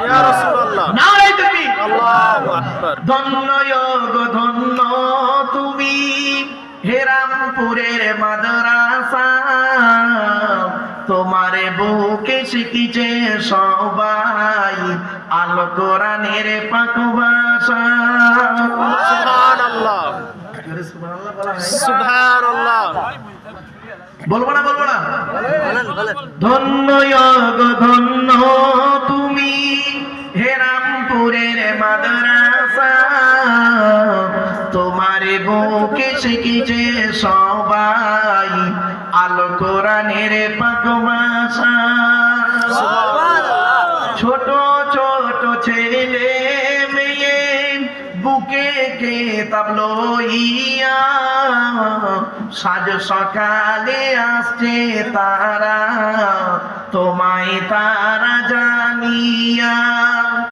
ইয়া রাসূলুল্লাহ। নারায়ে তাকবীর। আল্লাহু আকবার। ধন্য গো ধন্য তুমি হেরামপুরের মাদ্রাসা, তোমারে বুকে শিখিছে সবাই আল কোরআনের পাক ভাষা। সুবহানাল্লাহ সুবহানাল্লাহ বলা হয়। সুবহানাল্লাহ। বলবো না বলবো না? বলেন বলেন। ধন্য গো ধন্য তুমি হেরামপুরের মাদ্রাসা, তোমার বুকে শিখিছে সবাই আল কোরআনের পাক ভাষা। ছোট ছোট ছেলে মেয়ে বুকে কিতাব লইয়া সাজ সকালে আসছে তারা, তোমায় তারা জানিয়া।